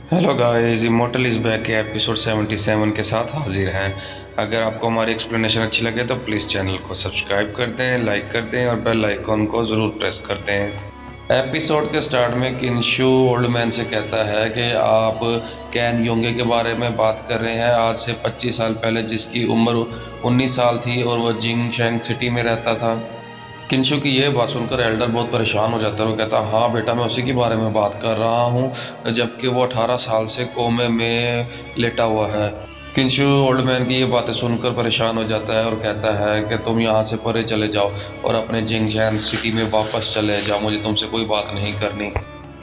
Hello guys, immortal is back के episode 77 के साथ हाजिर हैं। अगर आपको हमारी एक्सप्लेनेशन अच्छी लगे तो प्लीज़ चैनल को सब्सक्राइब कर दें, लाइक कर दें और बेल आइकॉन को ज़रूर प्रेस कर दें। एपिसोड के स्टार्ट में किंशु ओल्ड मैन से कहता है कि आप कैन योंगे के बारे में बात कर रहे हैं, आज से 25 साल पहले, जिसकी उम्र 19 साल थी और वह जिंगशैंग सिटी में रहता था। किंशु की यह बात सुनकर एल्डर बहुत परेशान हो जाता है। वो कहता है, हाँ बेटा, मैं उसी के बारे में बात कर रहा हूँ, जबकि वो 18 साल से कोमे में लेटा हुआ है। किंशु ओल्ड मैन की ये बातें सुनकर परेशान हो जाता है और कहता है कि तुम यहाँ से परे चले जाओ और अपने जिंगशैन सिटी में वापस चले जाओ, मुझे तुमसे कोई बात नहीं करनी।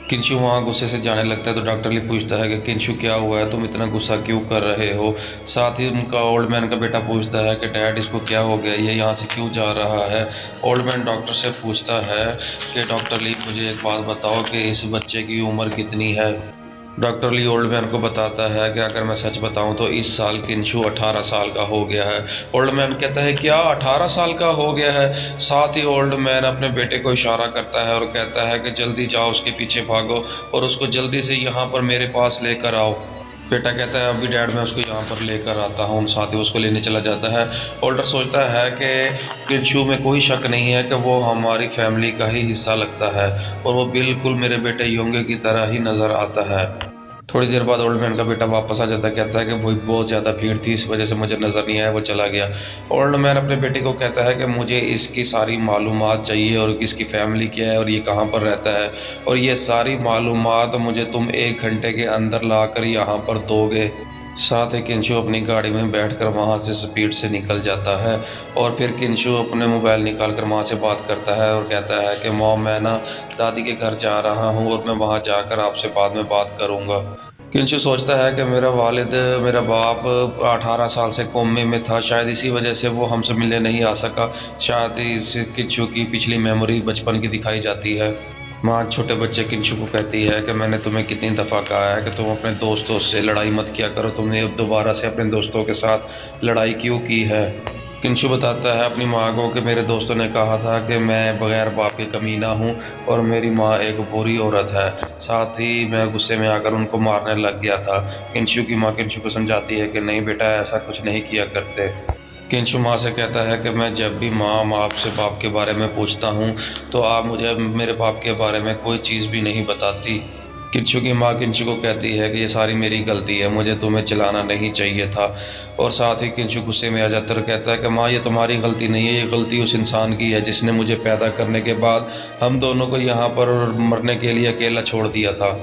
किंशु वहाँ गुस्से से जाने लगता है तो डॉक्टर ली पूछता है कि किंशु क्या हुआ है, तुम इतना गुस्सा क्यों कर रहे हो। साथ ही उनका ओल्ड मैन का बेटा पूछता है कि डैड, इसको क्या हो गया, ये यहाँ से क्यों जा रहा है। ओल्ड मैन डॉक्टर से पूछता है कि डॉक्टर ली, मुझे एक बात बताओ कि इस बच्चे की उम्र कितनी है। डॉक्टर ली ओल्ड मैन को बताता है कि अगर मैं सच बताऊं तो इस साल किंशु 18 साल का हो गया है। ओल्ड मैन कहता है, क्या 18 साल का हो गया है। साथ ही ओल्ड मैन अपने बेटे को इशारा करता है और कहता है कि जल्दी जाओ, उसके पीछे भागो और उसको जल्दी से यहाँ पर मेरे पास लेकर आओ। बेटा कहता है, अभी डैड मैं उसको यहाँ पर लेकर आता हूँ। साथ ही उसको लेने चला जाता है। ओल्डर सोचता है कि किंशु में कोई शक नहीं है कि वो हमारी फैमिली का ही हिस्सा लगता है और वो बिल्कुल मेरे बेटे योंगे की तरह ही नज़र आता है। थोड़ी देर बाद ओल्ड मैन का बेटा वापस आ जाता है, कहता है कि वही बहुत ज़्यादा भीड़ थी, इस वजह से मुझे नज़र नहीं आया, वो चला गया। ओल्ड मैन अपने बेटे को कहता है कि मुझे इसकी सारी मालूमात चाहिए और इसकी फैमिली क्या है और ये कहाँ पर रहता है, और ये सारी मालूमात मुझे तुम 1 घंटे के अंदर लाकर यहाँ पर दोगे। साथ ही किंशु अपनी गाड़ी में बैठकर वहाँ से स्पीड से निकल जाता है और फिर किंशु अपने मोबाइल निकाल कर वहाँ से बात करता है और कहता है कि मॉम, मैं ना दादी के घर जा रहा हूँ और मैं वहाँ जाकर आपसे बाद में बात करूँगा। किंशु सोचता है कि मेरा बाप 18 साल से कोमे में था, शायद इसी वजह से वो हमसे मिलने नहीं आ सका। शायद इस किंशु की पिछली मेमोरी बचपन की दिखाई जाती है। माँ छोटे बच्चे किंशु को कहती है कि मैंने तुम्हें कितनी दफ़ा कहा है कि तुम अपने दोस्तों से लड़ाई मत किया करो, तुमने अब दोबारा से अपने दोस्तों के साथ लड़ाई क्यों की है। किंशु बताता है अपनी माँ को कि मेरे दोस्तों ने कहा था कि मैं बगैर बाप के कमीना हूँ और मेरी माँ एक बुरी औरत है। साथ ही मैं गुस्से में आकर उनको मारने लग गया था। किंशु की माँ किंशु को समझाती है कि नहीं बेटा, ऐसा कुछ नहीं किया करते। किंशु माँ से कहता है कि मैं जब भी माँ आपसे बाप के बारे में पूछता हूँ तो आप मुझे मेरे बाप के बारे में कोई चीज़ भी नहीं बताती। किंशु की माँ किंशु को कहती है कि ये सारी मेरी गलती है, मुझे तुम्हें चिल्लाना नहीं चाहिए था। और साथ ही किंशु गुस्से में आ जाता है और कहता है कि माँ, ये तुम्हारी गलती नहीं है, ये गलती उस इंसान की है जिसने मुझे पैदा करने के बाद हम दोनों को यहाँ पर मरने के लिए अकेला छोड़ दिया था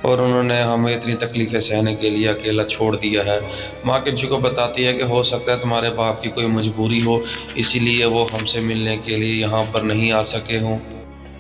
और उन्होंने हमें इतनी तकलीफ़ें सहने के लिए अकेला छोड़ दिया है। माँ किंशु को बताती है कि हो सकता है तुम्हारे बाप की कोई मजबूरी हो, इसीलिए वो हमसे मिलने के लिए यहाँ पर नहीं आ सके हों,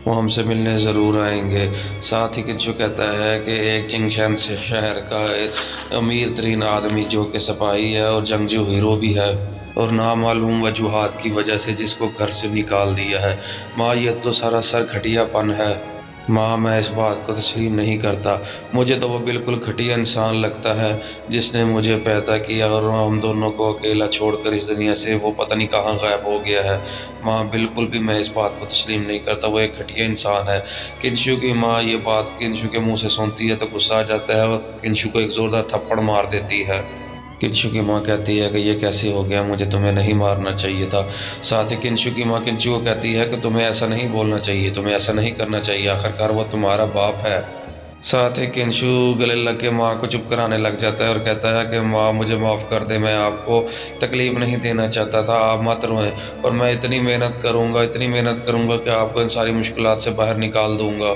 वो हमसे मिलने ज़रूर आएंगे। साथ ही किंशु कहता है कि एक जिंगशैन से शहर का एक अमीर तरीन आदमी जो कि सिपाही है और जंगजू हीरो भी है और नामालूम वजूहात की वजह से जिसको घर से निकाल दिया है। माँ, ये तो सरासर घटियापन है। माँ, मैं इस बात को तस्लीम नहीं करता, मुझे तो वो बिल्कुल घटिया इंसान लगता है जिसने मुझे पैदा किया और हम दोनों को अकेला छोड़कर इस दुनिया से वो पता नहीं कहाँ गायब हो गया है। माँ, बिल्कुल भी मैं इस बात को तस्लीम नहीं करता, वो एक घटिया इंसान है। किंशु की माँ ये बात किंशु के मुंह से सुनती है तो गुस्सा आ जाता है और किंशु को एक ज़ोरदार थप्पड़ मार देती है। किंशु की माँ कहती है कि ये कैसे हो गया, मुझे तुम्हें नहीं मारना चाहिए था। साथ ही किंशु की माँ किंशु को कहती है कि तुम्हें ऐसा नहीं बोलना चाहिए, तुम्हें ऐसा नहीं करना चाहिए, आखिरकार वो तुम्हारा बाप है। साथ ही किंशु गले लग के माँ को चुप कराने लग जाता है और कहता है कि माँ, मुझे माफ़ कर दे, मैं आपको तकलीफ़ नहीं देना चाहता था, आप मत रोएं और मैं इतनी मेहनत करूँगा कि आपको इन सारी मुश्किलात से बाहर निकाल दूँगा।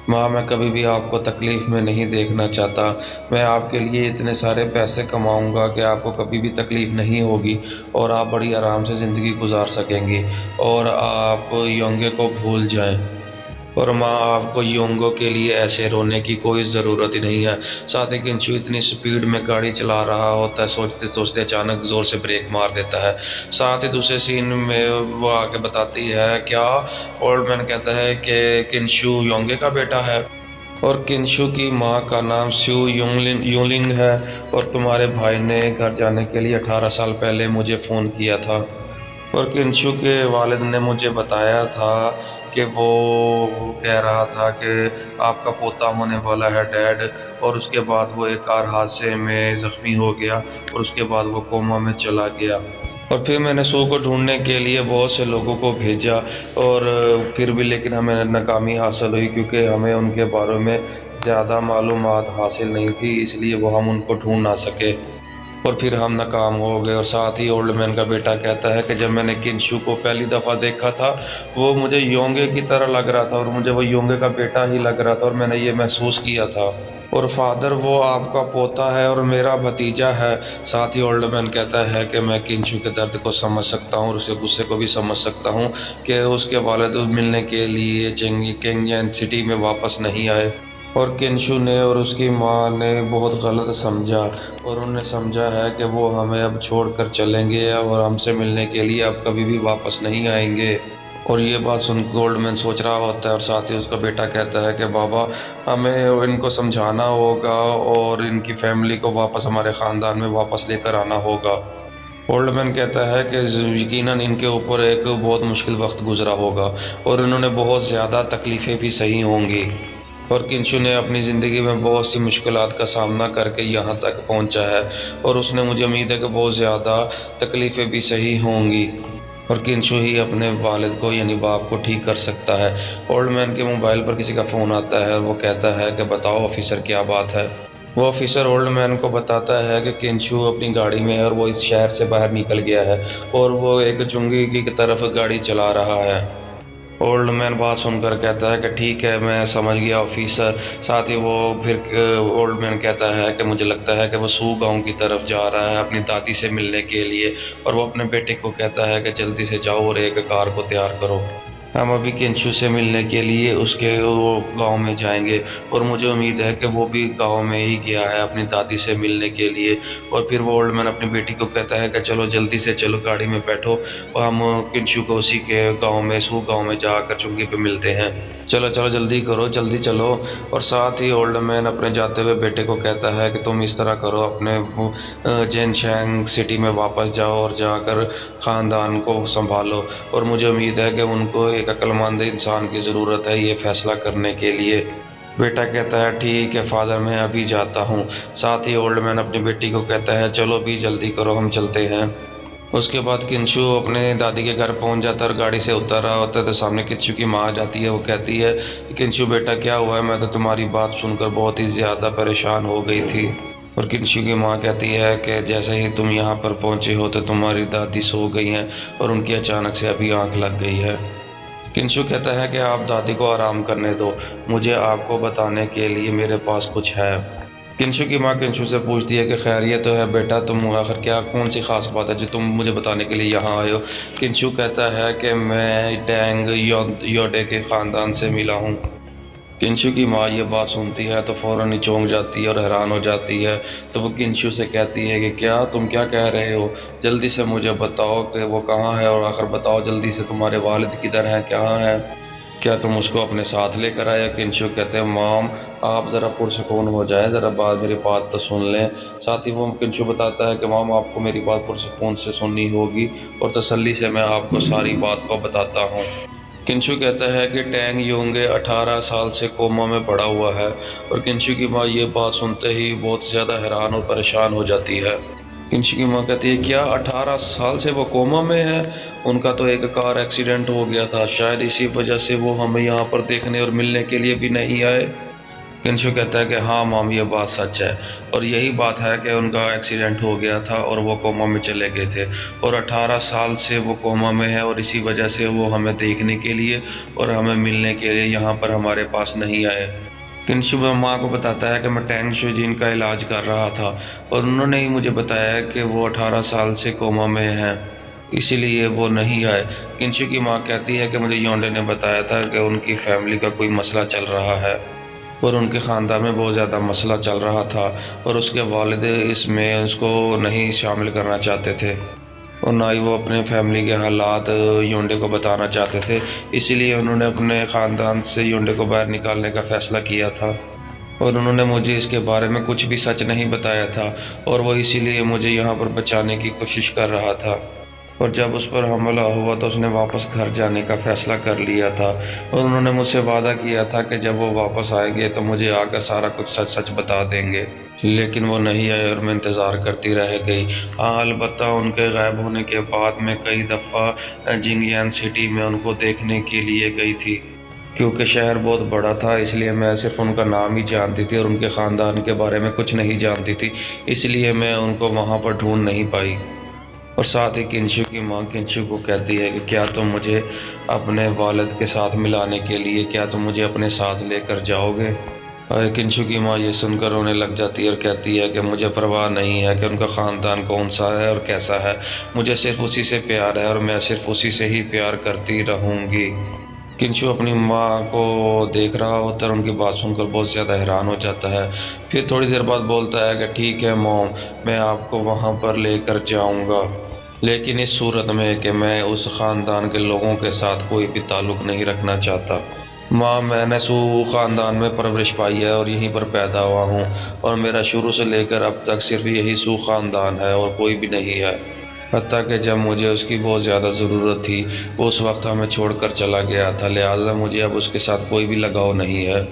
माँ, मैं कभी भी आपको तकलीफ़ में नहीं देखना चाहता, मैं आपके लिए इतने सारे पैसे कमाऊँगा कि आपको कभी भी तकलीफ़ नहीं होगी और आप बड़ी आराम से ज़िंदगी गुजार सकेंगे और आप योंगे को भूल जाएं। और माँ, आपको योंगो के लिए ऐसे रोने की कोई ज़रूरत ही नहीं है। साथ ही किंशु इतनी स्पीड में गाड़ी चला रहा होता है, सोचते सोचते अचानक ज़ोर से ब्रेक मार देता है। साथ ही दूसरे सीन में वो आके बताती है, क्या ओल्ड मैन कहता है कि किंशु योंगे का बेटा है और किंशु की माँ का नाम स्यू यूलिंग है और तुम्हारे भाई ने घर जाने के लिए 18 साल पहले मुझे फ़ोन किया था। और किंशु के वालिद ने मुझे बताया था कि वो कह रहा था कि आपका पोता होने वाला है डैड, और उसके बाद वो एक कार हादसे में ज़ख्मी हो गया और उसके बाद वो कोमा में चला गया। और फिर मैंने सू को ढूंढने के लिए बहुत से लोगों को भेजा और फिर भी लेकिन हमें नाकामी हासिल हुई, क्योंकि हमें उनके बारे में ज़्यादा मालूमात हासिल नहीं थी, इसलिए वो हम उनको ढूंढ ना सके और फिर हम नाकाम हो गए। और साथ ही ओल्ड मैन का बेटा कहता है कि जब मैंने किंशु को पहली दफ़ा देखा था वो मुझे योंगे की तरह लग रहा था और मुझे वो योंगे का बेटा ही लग रहा था और मैंने ये महसूस किया था। और फादर वो आपका पोता है और मेरा भतीजा है। साथ ही ओल्ड मैन कहता है कि मैं किंशु के दर्द को समझ सकता हूँ और उसके गुस्से को भी समझ सकता हूँ कि उसके वालिद मिलने के लिए केंगजेन सिटी में वापस नहीं आए। और किंशु ने और उसकी माँ ने बहुत गलत समझा और उन्होंने समझा है कि वो हमें अब छोड़कर चलेंगे और हमसे मिलने के लिए अब कभी भी वापस नहीं आएंगे। और ये बात सुन गोल्डमैन सोच रहा होता है और साथ ही उसका बेटा कहता है कि बाबा हमें इनको समझाना होगा और इनकी फैमिली को वापस हमारे ख़ानदान में वापस लेकर आना होगा। ओल्डमैन कहता है कि यकीनन इनके ऊपर एक बहुत मुश्किल वक्त गुजरा होगा और इन्होंने बहुत ज़्यादा तकलीफ़ें भी सही होंगी। और किंशु ने अपनी ज़िंदगी में बहुत सी मुश्किलात का सामना करके यहाँ तक पहुँचा है और उसने मुझे उम्मीद है कि बहुत ज़्यादा तकलीफ़ें भी सही होंगी और किंशु ही अपने वालिद को यानी बाप को ठीक कर सकता है। ओल्ड मैन के मोबाइल पर किसी का फ़ोन आता है और वो कहता है कि बताओ ऑफिसर क्या बात है। वो ऑफिसर ओल्ड मैन को बताता है कि किंशु अपनी गाड़ी में है और वो इस शहर से बाहर निकल गया है और वो एक चुंगी की तरफ गाड़ी चला रहा है। ओल्ड मैन बात सुनकर कहता है कि ठीक है मैं समझ गया ऑफिसर। साथ ही वो फिर ओल्ड मैन कहता है कि मुझे लगता है कि वो सू गांव की तरफ जा रहा है अपनी दादी से मिलने के लिए और वो अपने बेटे को कहता है कि जल्दी से जाओ और एक कार को तैयार करो, हम अभी किंशु से मिलने के लिए उसके वो गांव में जाएंगे। और मुझे उम्मीद है कि वो भी गांव में ही गया है अपनी दादी से मिलने के लिए। और फिर वो ओल्ड मैन अपनी बेटी को कहता है कि चलो जल्दी से चलो गाड़ी में बैठो और हम किंशु को उसी के गांव में सू गांव में जाकर चुंगी पे मिलते हैं, चलो चलो जल्दी करो जल्दी चलो। और साथ ही ओल्ड मैन अपने जाते हुए बेटे को कहता है कि तुम इस तरह करो अपने जेनशैंग सिटी में वापस जाओ और जाकर ख़ानदान को संभालो। और मुझे उम्मीद है कि उनको एक अक्लमंद इंसान की ज़रूरत है ये फ़ैसला करने के लिए। बेटा कहता है ठीक है फादर मैं अभी जाता हूँ। साथ ही ओल्ड मैन अपनी बेटी को कहता है चलो भी जल्दी करो हम चलते हैं। उसके बाद किंशु अपने दादी के घर पहुंच जाता है और गाड़ी से उतर रहा होता है तो सामने किंशु की माँ आ जाती है। वो कहती है किंशु बेटा क्या हुआ है, मैं तो तुम्हारी बात सुनकर बहुत ही ज़्यादा परेशान हो गई थी। और किंशु की माँ कहती है कि जैसे ही तुम यहाँ पर पहुँचे हो तो तुम्हारी दादी सो गई हैं और उनकी अचानक से अभी आँख लग गई है। किंशु कहता है कि आप दादी को आराम करने दो, मुझे आपको बताने के लिए मेरे पास कुछ है। किंशु की माँ किंशु से पूछती है कि खैरियत तो है बेटा, तुम आखिर क्या कौन सी ख़ास बात है जो तुम मुझे बताने के लिए यहाँ आए हो। किंशु कहता है कि मैं टैंग योडे के ख़ानदान से मिला हूँ। किंशु की माँ ये बात सुनती है तो फ़ौरन ही चौंक जाती है और हैरान हो जाती है। तो वो किंशु से कहती है कि क्या तुम क्या कह रहे हो, जल्दी से मुझे बताओ कि वो कहाँ है और आखिर बताओ जल्दी से तुम्हारे वालिद किधर हैं, कहाँ हैं, क्या तुम उसको अपने साथ लेकर आए। किंशु कहते हैं माम आप ज़रा पुरसकून हो जाएं, ज़रा बात मेरी बात तो सुन लें। साथ ही वो किंशु बताता है कि माम आपको मेरी बात पुरसकून से सुननी होगी और तसल्ली से मैं आपको सारी बात को बताता हूँ। किंशु कहता है कि टैंग योंगे 18 साल से कोमा में पड़ा हुआ है। और किंशु की माँ ये बात सुनते ही बहुत ज़्यादा हैरान और परेशान हो जाती है। किंशु की माँ कहती है क्या 18 साल से वो कोमा में है, उनका तो एक कार एक्सीडेंट हो गया था, शायद इसी वजह से वो हमें यहाँ पर देखने और मिलने के लिए भी नहीं आए। किंशु कहता है कि हाँ माम ये बात सच है और यही बात है कि उनका एक्सीडेंट हो गया था और वो कोमा में चले गए थे और 18 साल से वो कोमा में है और इसी वजह से वो हमें देखने के लिए और हमें मिलने के लिए यहाँ पर हमारे पास नहीं आए। किंशु माँ को बताता है कि मैं टैंग शुजीन का इलाज कर रहा था और उन्होंने ही मुझे बताया कि वो 18 साल से कोमा में हैं, इसीलिए वो नहीं आए। किंशु की माँ कहती है कि मुझे योंडे ने बताया था कि उनकी फैमिली का कोई मसला चल रहा है और उनके ख़ानदान में बहुत ज़्यादा मसला चल रहा था और उसके वालिद इसमें उसको नहीं शामिल करना चाहते थे और ना ही वो अपने फैमिली के हालात योंडे को बताना चाहते थे, इसीलिए उन्होंने अपने ख़ानदान से योंडे को बाहर निकालने का फ़ैसला किया था। और उन्होंने मुझे इसके बारे में कुछ भी सच नहीं बताया था और वो इसीलिए मुझे यहाँ पर बचाने की कोशिश कर रहा था। और जब उस पर हमला हुआ तो उसने वापस घर जाने का फ़ैसला कर लिया था और उन्होंने मुझसे वादा किया था कि जब वो वापस आएंगे तो मुझे आकर सारा कुछ सच सच बता देंगे। लेकिन वो नहीं आए और मैं इंतज़ार करती रह गई। हाँ, अलबत्ता उनके गायब होने के बाद मैं कई दफ़ा जिंगयान सिटी में उनको देखने के लिए गई थी। क्योंकि शहर बहुत बड़ा था इसलिए मैं सिर्फ उनका नाम ही जानती थी और उनके ख़ानदान के बारे में कुछ नहीं जानती थी, इसलिए मैं उनको वहाँ पर ढूंढ नहीं पाई। और साथ ही किंशु की माँ किंशु को कहती है कि क्या तुम मुझे अपने वालिद के साथ मिलाने के लिए क्या तुम मुझे अपने साथ लेकर जाओगे। किंशु की माँ ये सुनकर रोने लग जाती है और कहती है कि मुझे परवाह नहीं है कि उनका ख़ानदान कौन सा है और कैसा है, मुझे सिर्फ उसी से प्यार है और मैं सिर्फ उसी से ही प्यार करती रहूँगी। किंशु अपनी माँ को देख रहा होता है और उनकी बात सुनकर बहुत ज़्यादा हैरान हो जाता है। फिर थोड़ी देर बाद बोलता है कि ठीक है मॉम, मैं आपको वहाँ पर लेकर जाऊँगा, लेकिन इस सूरत में कि मैं उस ख़ानदान के लोगों के साथ कोई भी ताल्लुक़ नहीं रखना चाहता। माँ, मैंने सू ख़ानदान में परवरिश पाई है और यहीं पर पैदा हुआ हूँ और मेरा शुरू से लेकर अब तक सिर्फ यही सू ख़ानदान है और कोई भी नहीं है। हत्ता कि जब मुझे उसकी बहुत ज़्यादा ज़रूरत थी उस वक्त हमें छोड़कर चला गया था, लिहाजा मुझे अब उसके साथ कोई भी लगाव नहीं है।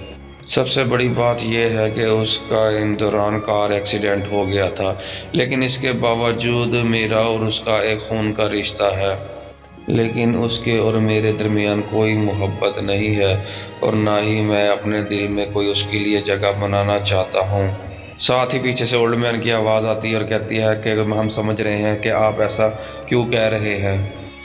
सबसे बड़ी बात यह है कि उसका इन दौरान कार एक्सीडेंट हो गया था, लेकिन इसके बावजूद मेरा और उसका एक खून का रिश्ता है, लेकिन उसके और मेरे दरमियान कोई मोहब्बत नहीं है और ना ही मैं अपने दिल में कोई उसके लिए जगह बनाना चाहता हूँ। साथ ही पीछे से ओल्ड मैन की आवाज़ आती है और कहती है कि हम समझ रहे हैं कि आप ऐसा क्यों कह रहे हैं।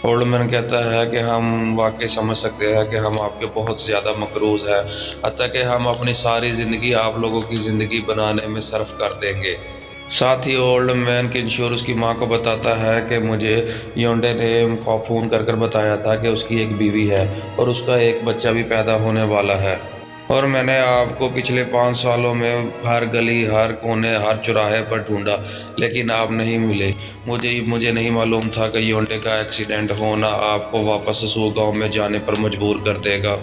ओल्ड मैन कहता है कि हम वाकई समझ सकते हैं कि हम आपके बहुत ज़्यादा मकरूज़ हैं, हत्ता कि हम अपनी सारी ज़िंदगी आप लोगों की ज़िंदगी बनाने में सर्फ कर देंगे। साथ ही ओल्ड मैन किंशु उसकी माँ को बताता है कि मुझे योंडे ने फ़ोन कर बताया था कि उसकी एक बीवी है और उसका एक बच्चा भी पैदा होने वाला है, और मैंने आपको पिछले 5 सालों में हर गली, हर कोने, हर चौराहे पर ढूंढा, लेकिन आप नहीं मिले। मुझे नहीं मालूम था कि योंडे का एक्सीडेंट होना आपको वापस सू गाँव में जाने पर मजबूर कर देगा।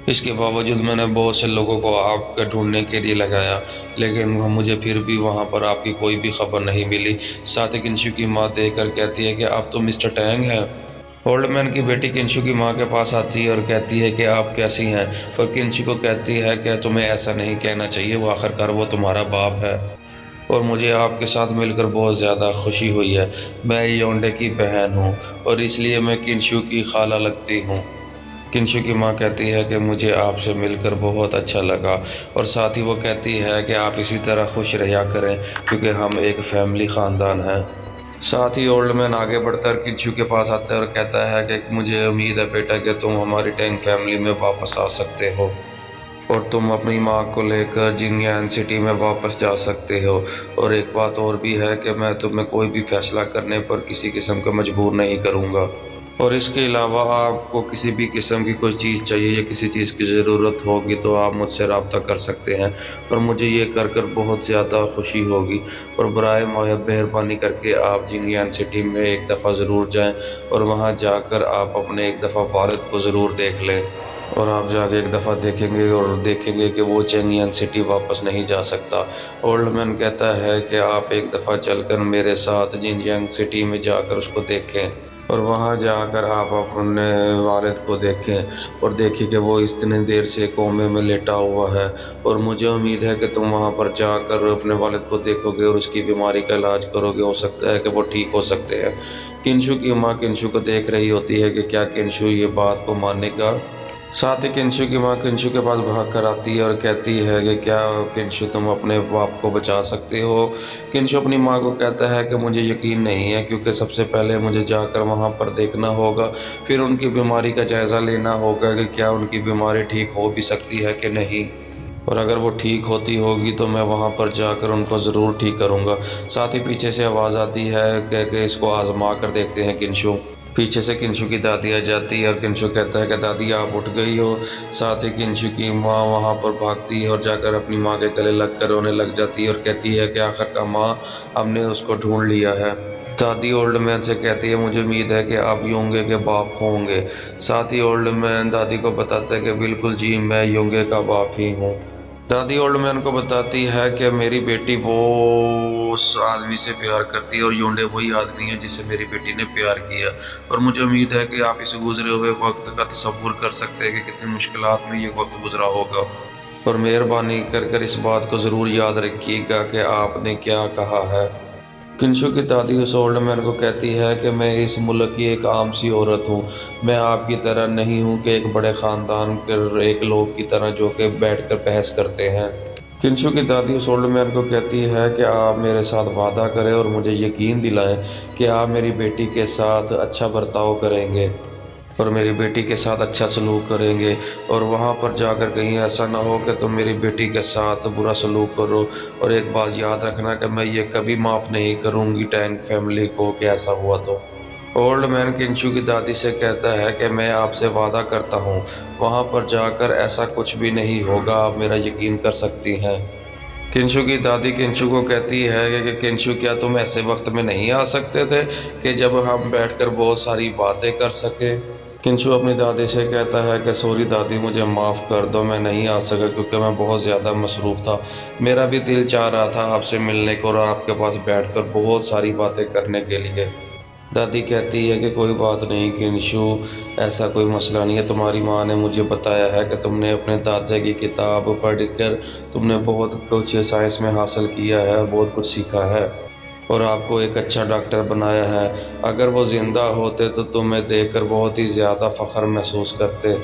इसके बावजूद मैंने बहुत से लोगों को आपके ढूंढने के लिए लगाया, लेकिन मुझे फिर भी वहां पर आपकी कोई भी खबर नहीं मिली। साथ ही किंशु की माँ देखकर कहती है कि आप तो मिस्टर टैंग हैं। ओल्ड मैन की बेटी किंशु की माँ के पास आती है और कहती है कि आप कैसी हैं, और किंशु को कहती है कि तुम्हें ऐसा नहीं कहना चाहिए, वो आखिरकार वो तुम्हारा बाप है और मुझे आपके साथ मिलकर बहुत ज़्यादा खुशी हुई है। मैं योंडे की बहन हूँ और इसलिए मैं किंशु की खाला लगती हूँ। किंशु की माँ कहती है कि मुझे आपसे मिलकर बहुत अच्छा लगा, और साथ ही वो कहती है कि आप इसी तरह खुश रहा करें क्योंकि हम एक फैमिली ख़ानदान हैं। साथ ही ओल्ड मैन आगे बढ़कर किंशु के पास आता है और कहता है कि मुझे उम्मीद है बेटा कि तुम हमारी टैंग फैमिली में वापस आ सकते हो और तुम अपनी माँ को लेकर जिंगयान सिटी में वापस जा सकते हो। और एक बात और भी है कि मैं तुम्हें कोई भी फ़ैसला करने पर किसी किस्म का मजबूर नहीं करूँगा, और इसके अलावा आपको किसी भी किस्म की कोई चीज़ चाहिए या किसी चीज़ की ज़रूरत होगी तो आप मुझसे रब्ता कर सकते हैं, और मुझे ये कर बहुत ज़्यादा खुशी होगी। और बराए मेहरबानी करके आप जिंगयान सिटी में एक दफ़ा ज़रूर जाएं और वहाँ जाकर आप अपने एक दफ़ा वालिद को ज़रूर देख लें, और आप जाके एक दफ़ा देखेंगे कि वो जिंगयान सिटी वापस नहीं जा सकता। ओल्ड मैन कहता है कि आप एक दफ़ा चलकर मेरे साथ जिंगयान सिटी में जाकर उसको देखें और वहाँ जाकर आप अपने वालिद को देखें और देखिए कि वो इतने देर से कोमे में लेटा हुआ है, और मुझे उम्मीद है कि तुम वहाँ पर जाकर अपने वालिद को देखोगे और उसकी बीमारी का इलाज करोगे। हो सकता है कि वो ठीक हो सकते हैं। किंशु की माँ किंशु को देख रही होती है कि क्या किंशु ये बात को मानेगा। साथ ही किंशु की माँ किंशु के पास भाग कर आती है और कहती है कि क्या किंशु तुम अपने बाप को बचा सकते हो। किंशु अपनी माँ को कहता है कि मुझे यकीन नहीं है, क्योंकि सबसे पहले मुझे जाकर वहाँ पर देखना होगा, फिर उनकी बीमारी का जायज़ा लेना होगा कि क्या उनकी बीमारी ठीक हो भी सकती है कि नहीं, और अगर वो ठीक होती होगी तो मैं वहाँ पर जाकर उनको ज़रूर ठीक करूँगा। साथ ही पीछे से आवाज़ आती है कि इसको आज़मा कर देखते हैं किंशु। पीछे से किंशु की दादी आ जाती है और किंशु कहता है कि दादी आप उठ गई हो। साथ ही किंशु की माँ वहाँ पर भागती है और जाकर अपनी माँ के गले लग कर रोने लग जाती है और कहती है कि आखिरकार माँ हमने उसको ढूंढ लिया है। दादी ओल्ड मैन से कहती है मुझे उम्मीद है कि आप योंगे के बाप होंगे। साथ ही ओल्ड मैन दादी को बताता है कि बिल्कुल जी मैं योंगे का बाप ही हूँ। दादी ओल्ड मैन को बताती है कि मेरी बेटी वो उस आदमी से प्यार करती है और योंडे वही आदमी है जिससे मेरी बेटी ने प्यार किया। और मुझे उम्मीद है कि आप इस गुजरे हुए वक्त का तसव्वुर कर सकते हैं कि कितनी मुश्किलात में ये वक्त गुजरा होगा। और मेहरबानी कर इस बात को ज़रूर याद रखिएगा कि आपने क्या कहा है। किंशु की दादी उस ओल्ड मैन को कहती है कि मैं इस मुल्क की एक आम सी औरत हूँ। मैं आपकी तरह नहीं हूँ कि एक बड़े ख़ानदान के एक लोग की तरह जो कि बैठकर बहस करते हैं। किंशु की दादी उस ओल्ड मैन को कहती है कि आप मेरे साथ वादा करें और मुझे यकीन दिलाएं कि आप मेरी बेटी के साथ अच्छा बर्ताव करेंगे और मेरी बेटी के साथ अच्छा सलूक करेंगे। और वहाँ पर जाकर कहीं ऐसा ना हो कि तुम मेरी बेटी के साथ बुरा सलूक करो। और एक बात याद रखना कि मैं ये कभी माफ़ नहीं करूँगी टैंग फैमिली को कि ऐसा हुआ तो। ओल्ड मैन किंशु की दादी से कहता है कि मैं आपसे वादा करता हूँ वहाँ पर जाकर ऐसा कुछ भी नहीं होगा, आप मेरा यकीन कर सकती हैं। किंशु की दादी किंशु को कहती है कि किंशु क्या तुम ऐसे वक्त में नहीं आ सकते थे कि जब हम बैठकर बहुत सारी बातें कर सकें। किंशु अपनी दादी से कहता है कि सॉरी दादी, मुझे माफ़ कर दो, मैं नहीं आ सका क्योंकि मैं बहुत ज़्यादा मसरूफ़ था। मेरा भी दिल चाह रहा था आपसे मिलने को और आपके पास बैठकर बहुत सारी बातें करने के लिए। दादी कहती है कि कोई बात नहीं किंशु, ऐसा कोई मसला नहीं है। तुम्हारी माँ ने मुझे बताया है कि तुमने अपने दादा की किताब पढ़कर तुमने बहुत कुछ साइंस में हासिल किया है, बहुत कुछ सीखा है और आपको एक अच्छा डॉक्टर बनाया है। अगर वो ज़िंदा होते तो तुम्हें देखकर बहुत ही ज़्यादा फ़ख्र महसूस करते।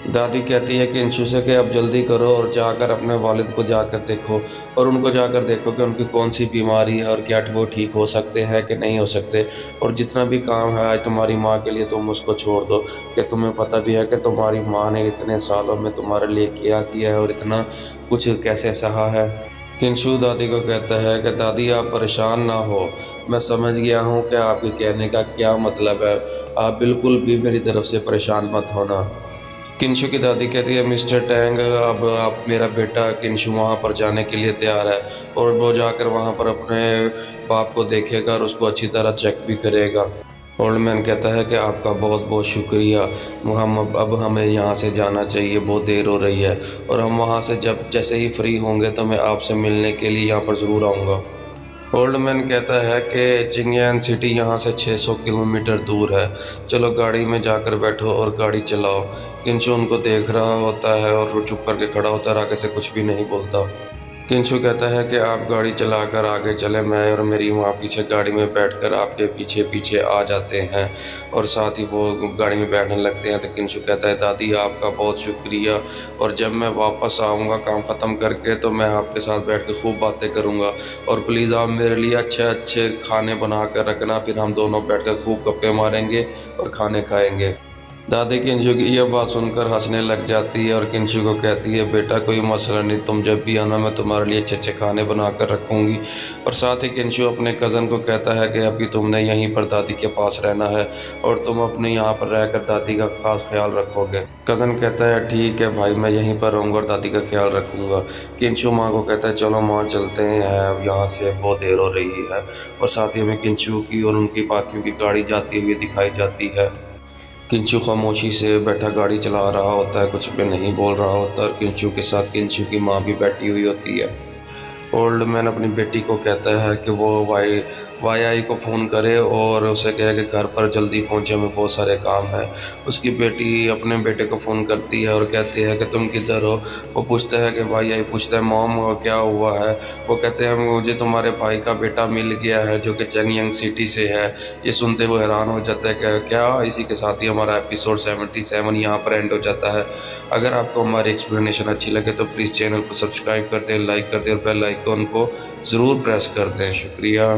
दादी कहती है कि किंशु से कि अब जल्दी करो और जाकर अपने वालिद को जाकर देखो और उनको जाकर देखो कि उनकी कौन सी बीमारी है और क्या वो ठीक हो सकते हैं कि नहीं हो सकते। और जितना भी काम है आज तुम्हारी माँ के लिए तुम उसको छोड़ दो कि तुम्हें पता भी है कि तुम्हारी माँ ने इतने सालों में तुम्हारे लिए क्या किया है और इतना कुछ कैसे सहा है। किंशु दादी को कहता है कि दादी आप परेशान ना हो, मैं समझ गया हूँ कि आपके कहने का क्या मतलब है, आप बिल्कुल भी मेरी तरफ से परेशान मत होना। किंशु की दादी कहती है मिस्टर टैंग, अब आप मेरा बेटा किंशु वहाँ पर जाने के लिए तैयार है और वो जाकर वहाँ पर अपने बाप को देखेगा और उसको अच्छी तरह चेक भी करेगा। ओल्ड मैन कहता है कि आपका बहुत बहुत शुक्रिया, हम अब हमें यहाँ से जाना चाहिए, बहुत देर हो रही है और हम वहाँ से जैसे ही फ्री होंगे तो मैं आपसे मिलने के लिए यहाँ पर ज़रूर आऊँगा। ओल्ड मैन कहता है कि चिंगयान सिटी यहाँ से 600 किलोमीटर दूर है, चलो गाड़ी में जाकर बैठो और गाड़ी चलाओ। किंशु उनको देख रहा होता है और वो चुप करके खड़ा होता है, आगे से कुछ भी नहीं बोलता। किंशु कहता है कि आप गाड़ी चलाकर आगे चले, मैं और मेरी माँ पीछे गाड़ी में बैठकर आपके पीछे पीछे आ जाते हैं और साथ ही वो गाड़ी में बैठने लगते हैं। तो किंशु कहता है दादी आपका बहुत शुक्रिया और जब मैं वापस आऊँगा काम ख़त्म करके तो मैं आपके साथ बैठ कर खूब बातें करूँगा और प्लीज़ आप मेरे लिए अच्छे अच्छे खाने बना कर रखना, फिर हम दोनों बैठ कर खूब गप्पे मारेंगे और खाने खाएँगे। दादी किंशु की यह बात सुनकर हंसने लग जाती है और किंशु को कहती है बेटा कोई मसला नहीं, तुम जब भी आना मैं तुम्हारे लिए अच्छे अच्छे खाने बना कर रखूँगी। और साथ ही किंशु अपने कज़न को कहता है कि अभी तुमने यहीं पर दादी के पास रहना है और तुम अपने यहाँ पर रहकर दादी का ख़ास ख्याल रखोगे। कज़न कहता है ठीक है भाई, मैं यहीं पर रहूँगा और दादी का ख्याल रखूँगा। किंशु माँ को कहता है चलो माँ चलते हैं, अब यहाँ से बहुत देर हो रही है। और साथ ही हमें किंशु की और उनकी बाकियों की गाड़ी जाती हुई दिखाई जाती है। किंशु खामोशी से बैठा गाड़ी चला रहा होता है, कुछ भी नहीं बोल रहा होता और किंशु के साथ किंशु की माँ भी बैठी हुई होती है। ओल्ड मैन अपनी बेटी को कहता है कि वो वाई को फ़ोन करे और उसे कहे कि घर पर जल्दी पहुँचे, हमें बहुत सारे काम है। उसकी बेटी अपने बेटे को फ़ोन करती है और कहती है कि तुम किधर हो। वो पूछता है कि वाई पूछता है मॉम क्या हुआ है। वो कहते हैं मुझे तुम्हारे भाई का बेटा मिल गया है जो कि चिंगयान सिटी से है। ये सुनते वो हैरान हो जाता है कि क्या। इसी के साथ ही हमारा एपिसोड 77 यहाँ पर एंड हो जाता है। अगर आपको हमारी एक्सप्लेनेशन अच्छी लगे तो प्लीज़ चैनल को सब्सक्राइब कर दें, लाइक कर दें और बेल आइकन को ज़रूर प्रेस कर दें। शुक्रिया।